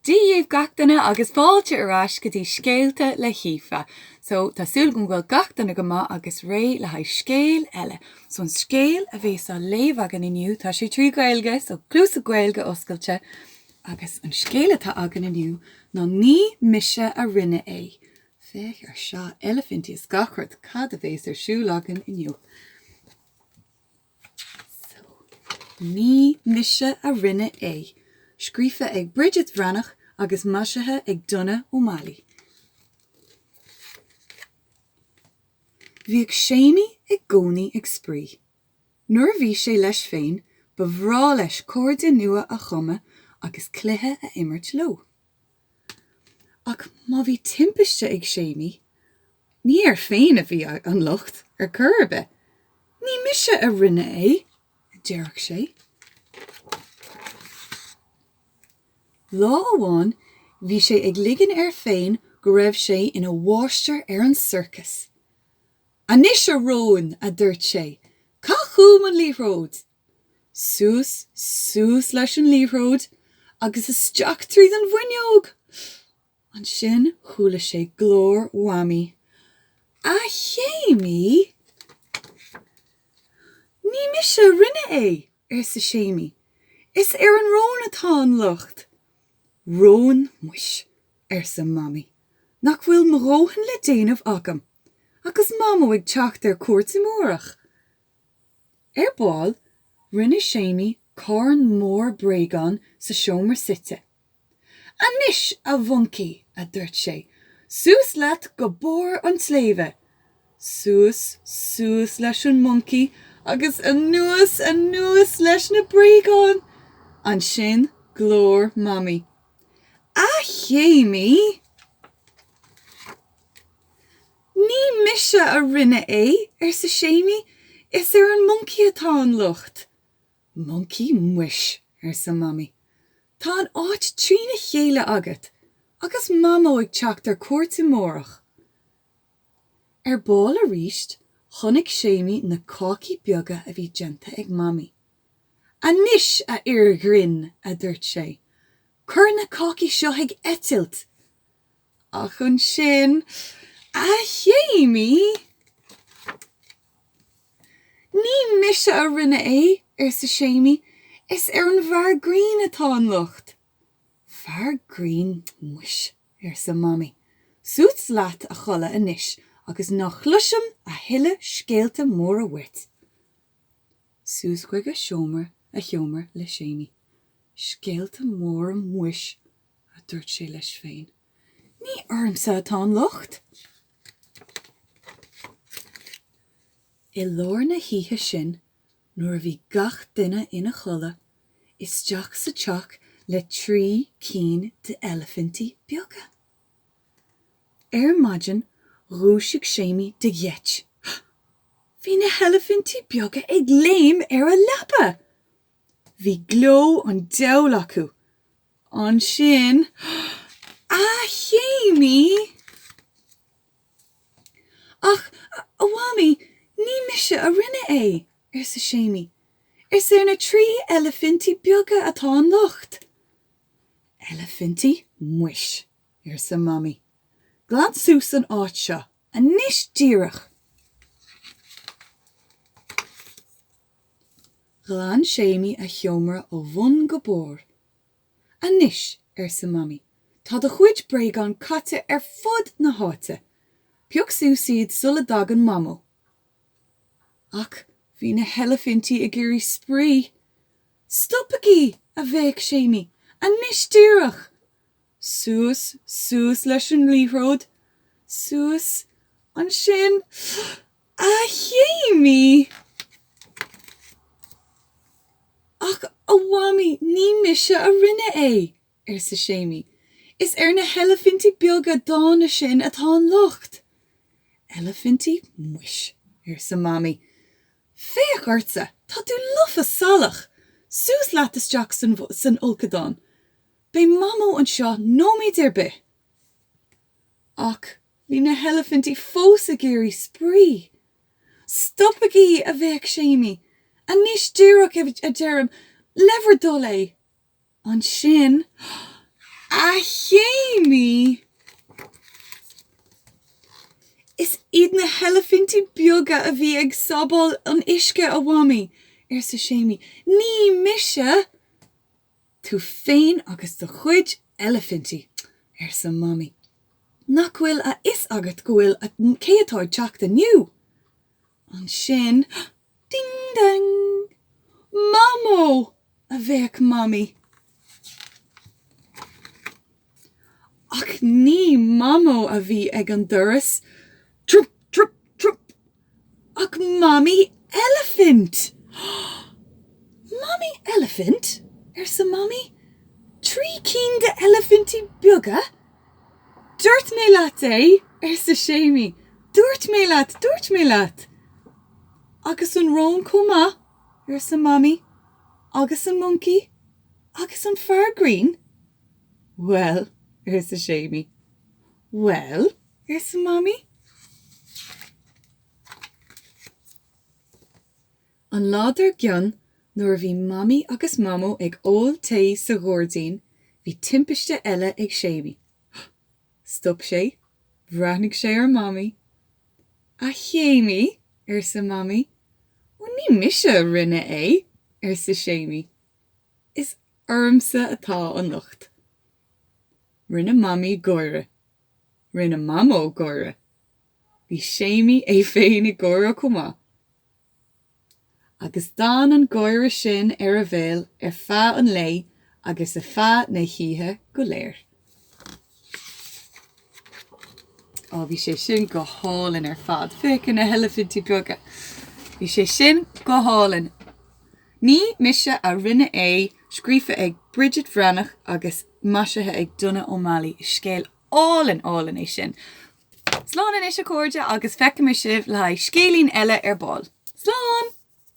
Díomh gachtainna agus fáilte arás go dtí scéalta le hAoife. So tásúil go bhfuil gachtainna go maith agus ré le haidh scéal eile. So an scéal a bhés á léamh agan inniu tá sé trí gaeilge, so clús a gaeilge oscailte. Agus an scéal atá agan inniu ná ní mise a rinne é. Féach ar seo elephantí is gachart cad a bhés ar siúil agan inniu. So, ní mise a rinne é. Scríofa ag Bridget Bhreathnach agus Maisithe ag Donough ó Mali. Bhí ag séimi ag gcónaí ag sprí. Nuair bhí sé leis féin, ba bhrá leis cóirde nua a chumme agus cluiche a imirt lo. Ach má bhí timpiste ag séimi, ní ar féin a bhí an lucht ar curbe. Ní mise a rinne é, dearg sé. Lá amháin, bhí sé ag ligean ar féin go raibh sé ina bháiste ar an circus. Anis a róin a dúirt sé, cá chúm an líomhróid. Suas leis an líomhróid, agus isteach tríd an bhuineog. An sin chuala sé glór whammy. A chéimi? Ní mise rinne é, ar sa séimi. Is ar an rón atá an lucht. Rón muis, ar sa mami. Nach bhfuil mo róhan le déanamh agam, agus mama ag teacht ar cuairt imórach. Ar báil, rinne séimi córan mór bréagán sa Maisithe. Anis a bhunci, a dúirt sé, suas leat go bór an sléibhe. Suas leis an monkey, agus a nuas leis na bréagán. An sin glór mami. A chéimi? Ní mise a rinne é, ar sa séimi, is ar an monkey atá an lucht. Monkey muis, ar sa mami. Tá an áit trína chéile agat, agus mama ag teacht ar cuairt imórach. Ar báil a ríist, chonig séimi na cáci beaga a bhí genta ag mami. Anis a grin, a dúirt sé. Cur na cáci seo ag etilt. Ach an sin, a chéimi? Ní mise a rinne é, ar sa séimi, is ar an bhar green atá an lucht. Bhar green muis, ar sa mami. Suas leat a chola anis, agus nach chluisim a hille scéalta mór a wit. Suas chuig a cheomar le séimi. Scéalta mór an muis, a dúirt sé leis féin. Ní ormsa atá an lucht. I lár na híthe sin, nuair bhí gach duine ina chola, isteach sa teach le trí cín de elephantí beaga. Ar maidin, rúisig séimi de gheit. Bhí na elephantí beaga ag léim ar a lepa. Bhí gló an daol acu. An sin, a chéimi? Ach, a whammy, ní mise a rinne é, ar sa séimi. Is ar na trí elephantí beaga atá an lucht. Elephantí muis, ar sa mami. Glad suas an áit seo, a níos díreach. Glan séimi a cheomra ó bhun go bór. Anis, ar sa mami. Tá de chuid bréagán caite ar fud na háite. Peoch suasíad sulla dagan mamo. Ach, bhí na elephantí ag iarraidh sprí. Stopaí, a bheith séimi, anis díreach. Suas leis an líomhróid. Suas, an sin, a chéimi? Ach, a whammy, ní mise a rinne é, ar sa séimi. Is ar na elephantí beaga dána sin atá an lucht. Elephantí muis, ar sa mami. Féach orsa, tá tú lufa salach. Suas leat isteach san ulcadán. Bei mamo an seo nóméid ar bith. Ach, bhí na elephantí fós ag iarraidh sprí. Stopaí a bheith séimi, a níos díreach a dearm lever dul é. An sin, a beaga a bhí ag sabal an isce a bhami, sa séimi. Ní mise! Tú féin agus do chuid elephantí, sa mami. Nach bhfuil a is agat go bhfuil a céatáid teachta nniu. An sin, ding dang, Mamo! A bheith mami. Ach ní Mamo a bhí ag an doras. Trup, trup, trup. Ach Mami elephant. Mami elephant? Sa mami? Trí cín de elephanty beaga? Dúirt mé leat sa séimi. Dúirt mé leat. Agus an rón cuma, sa mami. Agus an monkey. Agus an fir green. Well, sa séimi. Well, sa mami. An láidir gcionn, nuair bhí mami agus mamo ag ól té sa ghordín, bhí timpiste eile ag séimi. Stop sé, bhreathnach sé ar mami. A chéimi, sa mami. Ní mise rinne é, sa séimi. Is ormsa atá an lucht. Rinne mami goire. Rinne mamo goire. Bhí séimi féin I goire cuma. Agus dan an goire sin a bhéil fa an lei agus a fa na híthe go léir. Bhí sé sin go hálinn ar fad fécin na elephantí beaga. Bhí sé sin go hálinn. Ní mise a rinne scríofa ag Bridget Bhreathnach agus Maisithe ag Donough ó Mali scéal álinn é sin. Slán is a cóide agus feicim sibh le scélín eile ar ball. Slán!